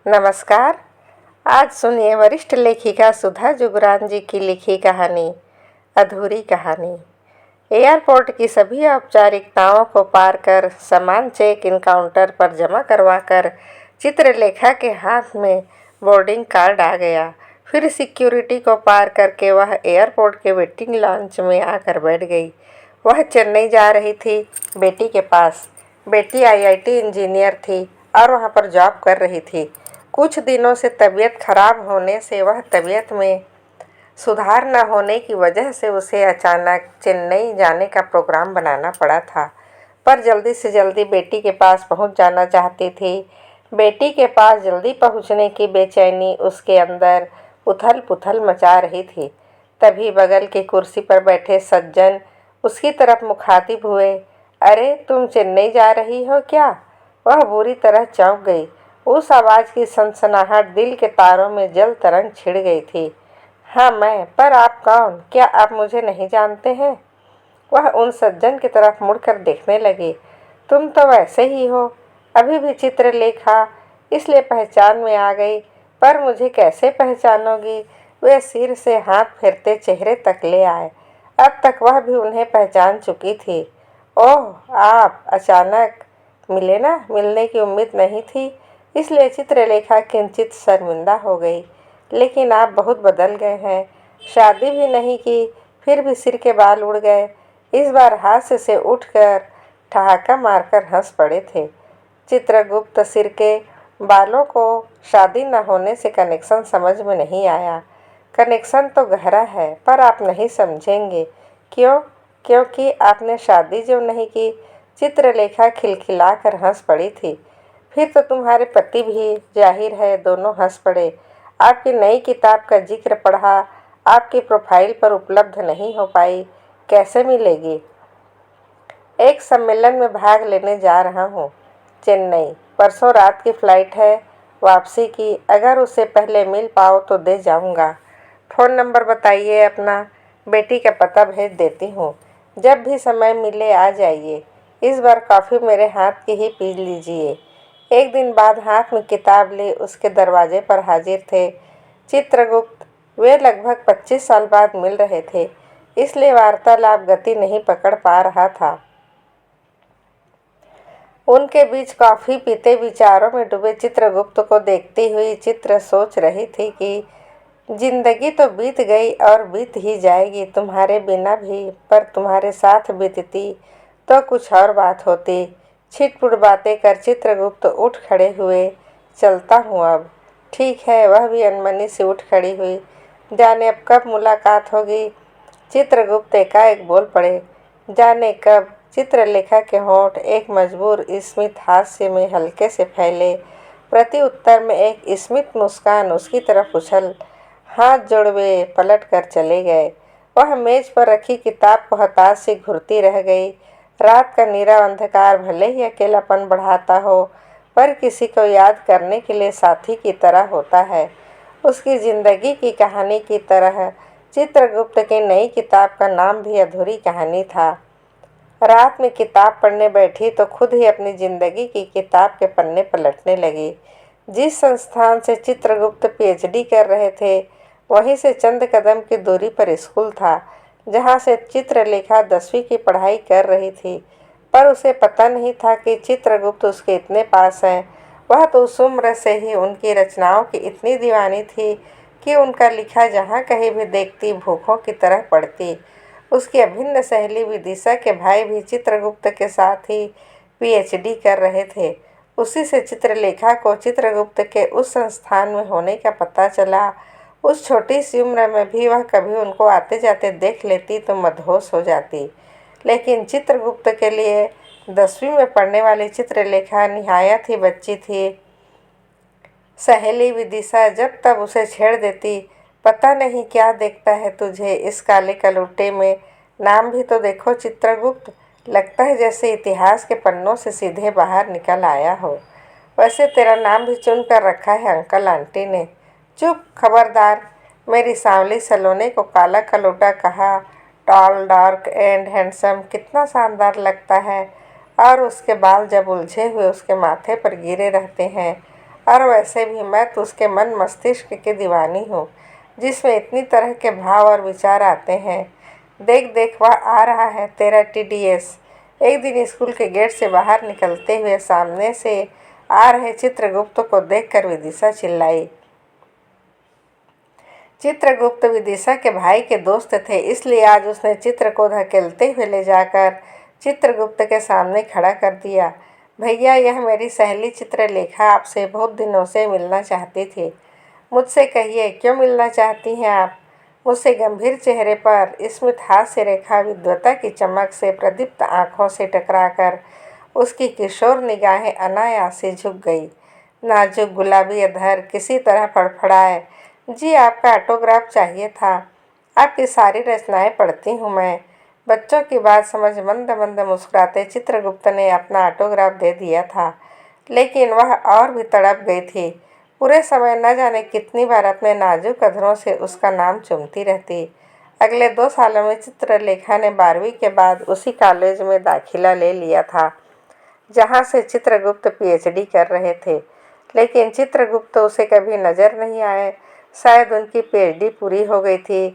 नमस्कार। आज सुनिए वरिष्ठ लेखिका सुधा जुगरान जी की लिखी कहानी अधूरी कहानी। एयरपोर्ट की सभी औपचारिकताओं को पार कर सामान चेक इन काउंटर पर जमा करवाकर चित्रलेखा के हाथ में बोर्डिंग कार्ड आ गया। फिर सिक्योरिटी को पार करके वह एयरपोर्ट के वेटिंग लॉन्च में आकर बैठ गई। वह चेन्नई जा रही थी बेटी के पास। बेटी आईआईटी इंजीनियर थी और वहाँ पर जॉब कर रही थी। कुछ दिनों से तबीयत खराब होने से वह तबीयत में सुधार न होने की वजह से उसे अचानक चेन्नई जाने का प्रोग्राम बनाना पड़ा था, पर जल्दी से जल्दी बेटी के पास पहुंच जाना चाहती थी। बेटी के पास जल्दी पहुंचने की बेचैनी उसके अंदर उथल पुथल मचा रही थी। तभी बगल की कुर्सी पर बैठे सज्जन उसकी तरफ मुखातिब हुए। अरे, तुम चेन्नई जा रही हो क्या? वह बुरी तरह चौंक गई। उस आवाज़ की सनसनाहट दिल के तारों में जल तरंग छिड़ गई थी। हाँ, मैं। पर आप कौन? क्या आप मुझे नहीं जानते हैं? वह उन सज्जन की तरफ मुड़कर देखने लगी। तुम तो वैसे ही हो, अभी भी चित्रलेखा, इसलिए पहचान में आ गई। पर मुझे कैसे पहचानोगी? वे सिर से हाथ फेरते चेहरे तक ले आए। अब तक वह भी उन्हें पहचान चुकी थी। ओह, आप अचानक मिले ना? मिलने की उम्मीद नहीं थी, इसलिए चित्रलेखा किंचित शर्मिंदा हो गई। लेकिन आप बहुत बदल गए हैं। शादी भी नहीं की, फिर भी सिर के बाल उड़ गए। इस बार हास्य से उठकर ठहाका मारकर हंस पड़े थे। चित्रगुप्त सिर के बालों को शादी न होने से कनेक्शन समझ में नहीं आया। कनेक्शन तो गहरा है, पर आप नहीं समझेंगे। क्यों? क्योंकि आपने शादी जो नहीं की। चित्रलेखा खिलखिलाकर हंस पड़ी थी। फिर तो तुम्हारे पति भी, जाहिर है। दोनों हंस पड़े। आपकी नई किताब का जिक्र पढ़ा, आपकी प्रोफाइल पर उपलब्ध नहीं हो पाई। कैसे मिलेगी? एक सम्मेलन में भाग लेने जा रहा हूँ, चेन्नई। परसों रात की फ्लाइट है वापसी की। अगर उससे पहले मिल पाओ तो दे जाऊँगा। फ़ोन नंबर बताइए अपना, बेटी का पता भेज देती हूँ। जब भी समय मिले आ जाइए। इस बार कॉफ़ी मेरे हाथ की ही पी लीजिए। एक दिन बाद हाथ में किताब ले उसके दरवाजे पर हाजिर थे चित्रगुप्त। वे लगभग 25 साल बाद मिल रहे थे, इसलिए वार्तालाप गति नहीं पकड़ पा रहा था। उनके बीच कॉफ़ी पीते विचारों में डूबे चित्रगुप्त को देखती हुई चित्र सोच रही थी कि जिंदगी तो बीत गई और बीत ही जाएगी तुम्हारे बिना भी, पर तुम्हारे साथ बीतती तो कुछ और बात होती। छिटपुट बातें कर चित्रगुप्त उठ खड़े हुए। चलता हूँ अब। ठीक है। वह भी अनमनी से उठ खड़ी हुई। जाने अब कब मुलाकात होगी? चित्रगुप्त एकाएक बोल पड़े। जाने कब? चित्रलेखा के होंठ एक मजबूर स्मित हास्य में हल्के से फैले। प्रति उत्तर में एक स्मित मुस्कान उसकी तरफ उछल। हाथ जोड़ वे पलट कर चले गए। वह मेज पर रखी किताब को हताश सी घूरती रह गई। रात का नीरव अंधकार भले ही अकेलापन बढ़ाता हो, पर किसी को याद करने के लिए साथी की तरह होता है। उसकी जिंदगी की कहानी की तरह चित्रगुप्त की नई किताब का नाम भी अधूरी कहानी था। रात में किताब पढ़ने बैठी तो खुद ही अपनी जिंदगी की किताब के पन्ने पलटने लगी। जिस संस्थान से चित्रगुप्त पीएचडी कर रहे थे, वहीं से चंद कदम की दूरी पर स्कूल था, जहाँ से चित्रलेखा 10वीं की पढ़ाई कर रही थी। पर उसे पता नहीं था कि चित्रगुप्त उसके इतने पास हैं। वह तो उस उम्र से ही उनकी रचनाओं की इतनी दीवानी थी कि उनका लिखा जहाँ कहीं भी देखती भूखों की तरह पड़ती। उसकी अभिन्न सहेली विदिशा के भाई भी चित्रगुप्त के साथ ही पीएचडी कर रहे थे। उसी से चित्रलेखा को चित्रगुप्त के उस संस्थान में होने का पता चला। उस छोटी सी उम्र में भी वह कभी उनको आते जाते देख लेती तो मदहोश हो जाती। लेकिन चित्रगुप्त के लिए 10वीं में पढ़ने वाली चित्रलेखा निहायत ही बच्ची थी। सहेली विदिशा जब तब उसे छेड़ देती। पता नहीं क्या देखता है तुझे इस काले कलूटे में? नाम भी तो देखो, चित्रगुप्त। लगता है जैसे इतिहास के पन्नों से सीधे बाहर निकल आया हो। वैसे तेरा नाम भी चुन कर रखा है अंकल आंटी ने। चुप, खबरदार। मेरी सांवली सलोने को काला कलूटा कहा। टॉल, डार्क एंड हैंडसम कितना शानदार लगता है। और उसके बाल जब उलझे हुए उसके माथे पर गिरे रहते हैं और वैसे भी मैं तो उसके मन मस्तिष्क की दीवानी हूँ, जिसमें इतनी तरह के भाव और विचार आते हैं। देख देख वह आ रहा है तेरा TDS। एक दिन स्कूल के गेट से बाहर निकलते हुए सामने से आ रहे चित्रगुप्त को देखकर विदिशा चिल्लाई। चित्रगुप्त विदिशा के भाई के दोस्त थे, इसलिए आज उसने चित्र को धकेलते हुए ले जाकर चित्रगुप्त के सामने खड़ा कर दिया। भैया, यह मेरी सहेली चित्रलेखा आपसे बहुत दिनों से मिलना चाहती थी। मुझसे कहिए, क्यों मिलना चाहती हैं आप? मुझसे गंभीर चेहरे पर स्मित हास्य रेखा विद्वता की चमक से प्रदीप्त आंखों से टकराकर उसकी किशोर निगाहें अनायास से झुक गई। नाजुक गुलाबी अधर किसी तरह फड़फड़ाए। जी, आपका ऑटोग्राफ चाहिए था। आपकी सारी रचनाएं पढ़ती हूँ मैं। बच्चों की बात समझ मंद मंद मुस्कुराते चित्रगुप्त ने अपना ऑटोग्राफ दे दिया था, लेकिन वह और भी तड़प गई थी। पूरे समय न जाने कितनी बार अपने नाजुक अधरों से उसका नाम चूमती रहती। अगले 2 सालों में चित्रलेखा ने 12वीं के बाद उसी कॉलेज में दाखिला ले लिया था जहाँ से चित्रगुप्त PhD कर रहे थे, लेकिन चित्रगुप्त उसे कभी नजर नहीं आए। शायद उनकी PhD पूरी हो गई थी।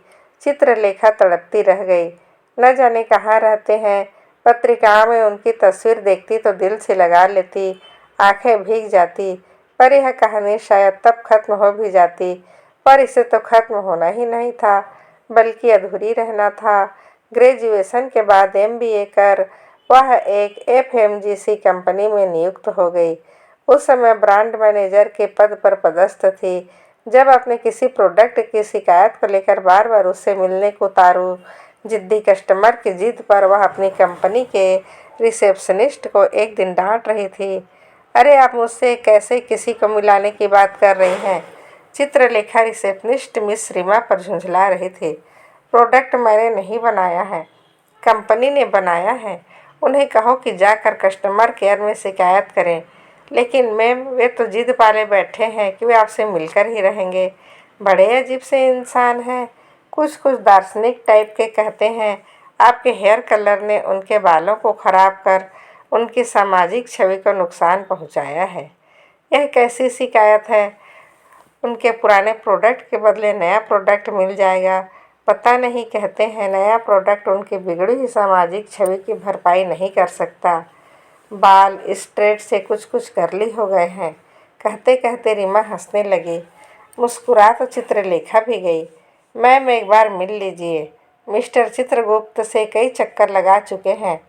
चित्रलेखा तड़पती रह गई। न जाने कहाँ रहते हैं। पत्रिकाओं में उनकी तस्वीर देखती तो दिल से लगा लेती, आंखें भीग जाती। पर यह कहानी शायद तब खत्म हो भी जाती, पर इसे तो खत्म होना ही नहीं था, बल्कि अधूरी रहना था। ग्रेजुएशन के बाद MBA कर वह एक FMGC कंपनी में नियुक्त हो गई। उस समय ब्रांड मैनेजर के पद पर पदस्थ थी। जब अपने किसी प्रोडक्ट की शिकायत को लेकर बार बार उससे मिलने को उतारू जिद्दी कस्टमर की जिद पर वह अपनी कंपनी के रिसेप्शनिस्ट को एक दिन डांट रही थी। अरे, आप मुझसे कैसे किसी को मिलाने की बात कर रही हैं? चित्रलेखा रिसेप्शनिस्ट मिस रीमा पर झुंझला रही थी। प्रोडक्ट मैंने नहीं बनाया है, कंपनी ने बनाया है। उन्हें कहो कि जाकर कस्टमर केयर में शिकायत करें। लेकिन मैम, वे तो जिद पाले बैठे हैं कि वे आपसे मिलकर ही रहेंगे। बड़े अजीब से इंसान हैं। कुछ कुछ दार्शनिक टाइप के कहते हैं आपके हेयर कलर ने उनके बालों को खराब कर उनकी सामाजिक छवि को नुकसान पहुंचाया है। यह कैसी शिकायत है? उनके पुराने प्रोडक्ट के बदले नया प्रोडक्ट मिल जाएगा। पता नहीं, कहते हैं नया प्रोडक्ट उनकी बिगड़ी हुई सामाजिक छवि की भरपाई नहीं कर सकता। बाल स्ट्रेट से कुछ कुछ कर्ली हो गए हैं। कहते कहते रीमा हंसने लगी। मुस्कुरा तो चित्रलेखा भी गई। मैम, एक बार मिल लीजिए। मिस्टर चित्रगुप्त से कई चक्कर लगा चुके हैं,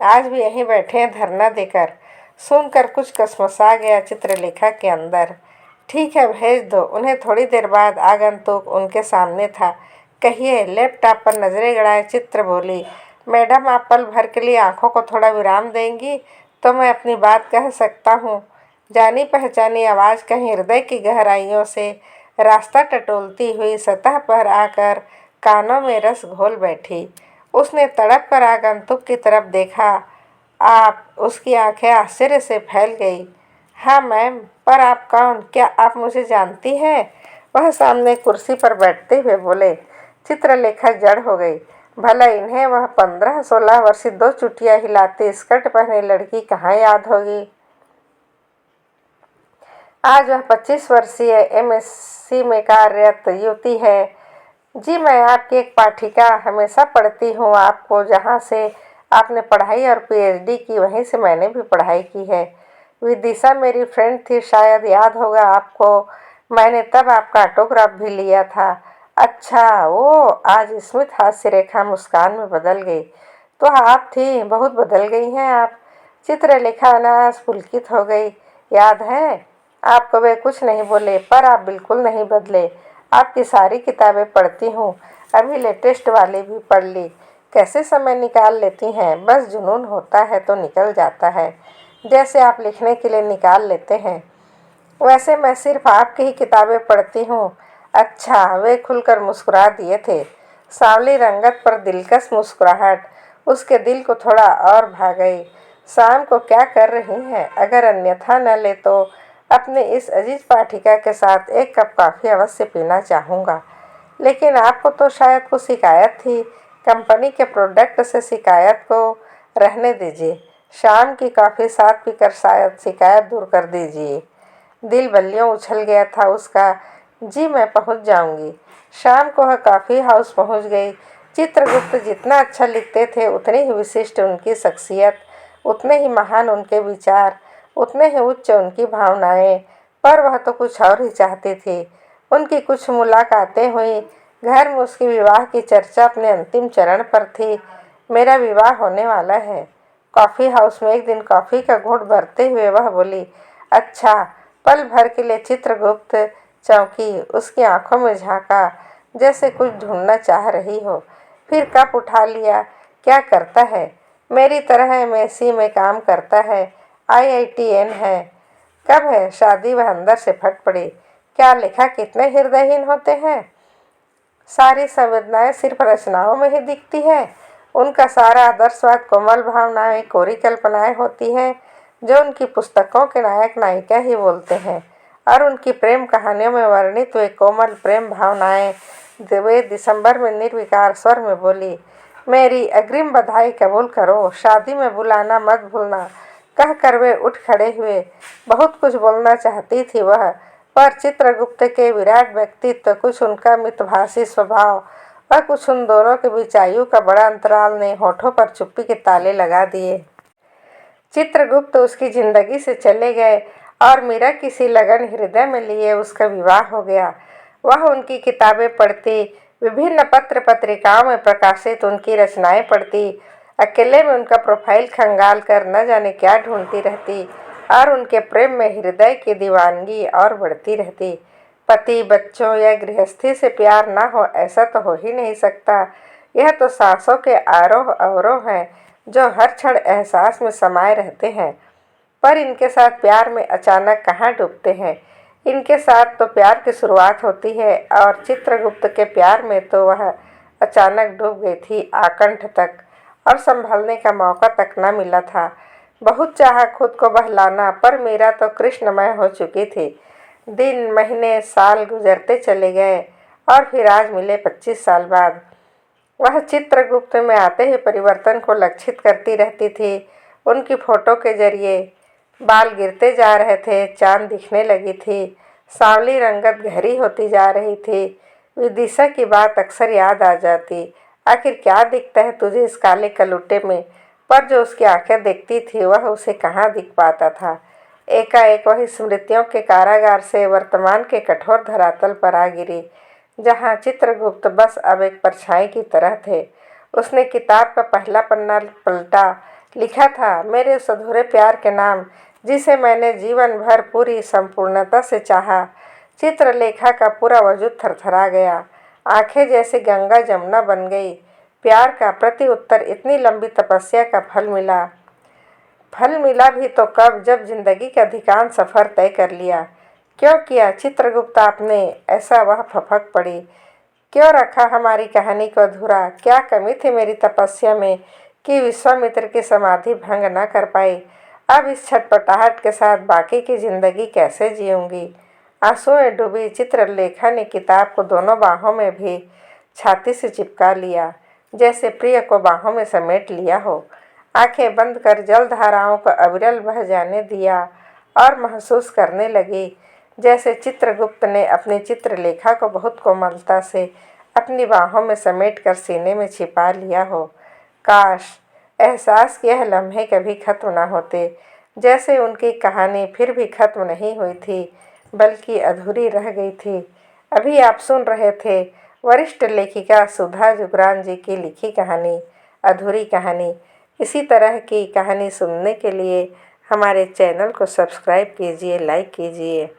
आज भी यहीं बैठे हैं धरना देकर। सुनकर कुछ कसमसा गया चित्रलेखा के अंदर। ठीक है, भेज दो उन्हें। थोड़ी देर बाद आगंतुक उनके सामने था। कहिए, लैपटॉप पर नजरें गड़ाए चित्र बोली। मैडम, आप पल भर के लिए आंखों को थोड़ा विराम देंगी तो मैं अपनी बात कह सकता हूँ। जानी पहचानी आवाज़ कहीं हृदय की गहराइयों से रास्ता टटोलती हुई सतह पर आकर कानों में रस घोल बैठी। उसने तड़प कर आगंतुक की तरफ देखा। आप? उसकी आंखें आश्चर्य से फैल गई। हाँ मैम, पर आप कौन? क्या आप मुझे जानती हैं? वह सामने कुर्सी पर बैठते हुए बोले। चित्रलेखा जड़ हो गई। भला इन्हें वह 15-16 वर्षीय 2 चुटिया हिलाती स्कर्ट पहने लड़की कहाँ याद होगी? आज वह 25 वर्षीय MSc में कार्यरत युवती है। जी, मैं आपकी एक पाठिका हमेशा पढ़ती हूँ आपको। जहाँ से आपने पढ़ाई और PhD की, वहीं से मैंने भी पढ़ाई की है। विदिशा मेरी फ्रेंड थी, शायद याद होगा आपको। मैंने तब आपका ऑटोग्राफ भी लिया था। अच्छा, वो आज स्मित हास्य रेखा मुस्कान में बदल गई। तो आप थी, बहुत बदल गई हैं आप। चित्रलेखा अनायास पुलकित हो गई। याद है आपको वे कुछ नहीं बोले, पर आप बिल्कुल नहीं बदले। आपकी सारी किताबें पढ़ती हूँ, अभी लेटेस्ट वाली भी पढ़ ली। कैसे समय निकाल लेती हैं? बस जुनून होता है तो निकल जाता है, जैसे आप लिखने के लिए निकाल लेते हैं। वैसे मैं सिर्फ आपकी ही किताबें पढ़ती हूँ। अच्छा, वे खुलकर मुस्कुरा दिए थे। सांवली रंगत पर दिलकश मुस्कुराहट उसके दिल को थोड़ा और भा गई। शाम को क्या कर रही हैं? अगर अन्यथा न ले तो अपने इस अजीज पाठिका के साथ एक कप कॉफ़ी अवश्य पीना चाहूँगा। लेकिन आपको तो शायद कुछ शिकायत थी। कंपनी के प्रोडक्ट से शिकायत को रहने दीजिए। शाम की कॉफ़ी साथ पीकर शायद शिकायत दूर कर दीजिए। दिल बल्लियों उछल गया था उसका। जी मैं पहुंच जाऊंगी। शाम को वह कॉफ़ी हाउस पहुंच गई। चित्रगुप्त जितना अच्छा लिखते थे उतनी ही विशिष्ट उनकी शख्सियत, उतने ही महान उनके विचार, उतने ही उच्च उनकी भावनाएं। पर वह तो कुछ और ही चाहती थी। उनकी कुछ मुलाकातें हुई। घर में उसके विवाह की चर्चा अपने अंतिम चरण पर थी। मेरा विवाह होने वाला है। कॉफ़ी हाउस में एक दिन कॉफ़ी का घूंट भरते हुए वह बोली। अच्छा। पल भर के लिए चित्रगुप्त चौंकी। उसकी आंखों में झांका, जैसे कुछ ढूंढना चाह रही हो। फिर कप उठा लिया। क्या करता है? मेरी तरह एमएससी में काम करता है। आईआईटीएन है। कब है शादी? वह अंदर से फट पड़ी। क्या लेखक कितने हृदयहीन होते हैं। सारी संवेदनाएं सिर्फ रचनाओं में ही दिखती है। उनका सारा आदर्शवाद कोमल भावनाएं, कोरी कल्पनाएं होती हैं जो उनकी पुस्तकों के नायक नायिका ही बोलते हैं। और उनकी प्रेम कहानियों में वर्णित हुए कोमल प्रेम भावनाएं वे दिसंबर में निर्विकार स्वर में बोली। मेरी अग्रिम बधाई कबूल करो। शादी में बुलाना मत भूलना। कहकर वे उठ खड़े हुए। बहुत कुछ बोलना चाहती थी वह, पर चित्रगुप्त के विराट व्यक्तित्व, कुछ उनका मितभाषी स्वभाव और कुछ उन दोनों के बीच आयु का बड़ा अंतराल ने होठों पर चुप्पी के ताले लगा दिए। चित्रगुप्त उसकी जिंदगी से चले गए और मीरा किसी लगन हृदय में लिए उसका विवाह हो गया। वह उनकी किताबें पढ़ती, विभिन्न पत्र पत्रिकाओं में प्रकाशित उनकी रचनाएं पढ़ती, अकेले में उनका प्रोफाइल खंगाल कर न जाने क्या ढूंढती रहती और उनके प्रेम में हृदय की दीवानगी और बढ़ती रहती। पति, बच्चों या गृहस्थी से प्यार ना हो ऐसा तो हो ही नहीं सकता। यह तो सांसों के आरोह अवरोह हैं जो हर क्षण एहसास में समाये रहते हैं। पर इनके साथ प्यार में अचानक कहाँ डूबते हैं। इनके साथ तो प्यार की शुरुआत होती है और चित्रगुप्त के प्यार में तो वह अचानक डूब गई थी आकंठ तक, और संभलने का मौका तक न मिला था। बहुत चाहा खुद को बहलाना, पर मीरा तो कृष्णमय हो चुकी थी। दिन, महीने, साल गुजरते चले गए और फिर आज मिले 25 साल बाद। वह चित्रगुप्त में आते ही परिवर्तन को लक्षित करती रहती थी। उनकी फोटो के जरिए बाल गिरते जा रहे थे, चांद दिखने लगी थी, सांवली रंगत गहरी होती जा रही थी। विदिशा की बात अक्सर याद आ जाती। आखिर क्या दिखता है तुझे इस काले कलुटे में? पर जो उसकी आंखें देखती थी वह उसे कहाँ दिख पाता था। एकाएक वही स्मृतियों के कारागार से वर्तमान के कठोर धरातल पर आ गिरी, जहाँ चित्रगुप्त बस अब एक परछाई की तरह थे। उसने किताब का पहला पन्ना पलटा। लिखा था, मेरे उस अधूरे प्यार के नाम जिसे मैंने जीवन भर पूरी संपूर्णता से चाहा। चित्रलेखा का पूरा वजूद थरथरा गया। आंखें जैसे गंगा जमुना बन गई। प्यार का प्रति उत्तर इतनी लंबी तपस्या का फल मिला। फल मिला भी तो कब, जब जिंदगी का अधिकांश सफर तय कर लिया। क्यों किया चित्रगुप्त आपने ऐसा? वह फपक पड़ी। क्यों रखा हमारी कहानी को अधूरा? क्या कमी थी मेरी तपस्या में कि विश्वामित्र की समाधि भंग न कर पाई? अब इस छटपटाहट के साथ बाकी की जिंदगी कैसे जीऊंगी? आंसुओं डूबी चित्रलेखा ने किताब को दोनों बाहों में भी छाती से चिपका लिया, जैसे प्रिय को बाहों में समेट लिया हो। आंखें बंद कर जलधाराओं को अविरल बह जाने दिया और महसूस करने लगी जैसे चित्रगुप्त ने अपनी चित्रलेखा को बहुत कोमलता से अपनी बाहों में समेट कर सीने में छिपा लिया हो। काश एहसास कि यह लम्हे कभी खत्म न होते, जैसे उनकी कहानी फिर भी खत्म नहीं हुई थी बल्कि अधूरी रह गई थी। अभी आप सुन रहे थे वरिष्ठ लेखिका सुधा जुगरान जी की लिखी कहानी अधूरी कहानी। इसी तरह की कहानी सुनने के लिए हमारे चैनल को सब्सक्राइब कीजिए, लाइक कीजिए।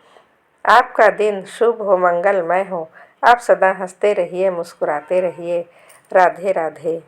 आपका दिन शुभ हो, मंगलमय हो। आप सदा हंसते रहिए, मुस्कुराते रहिए। राधे राधे।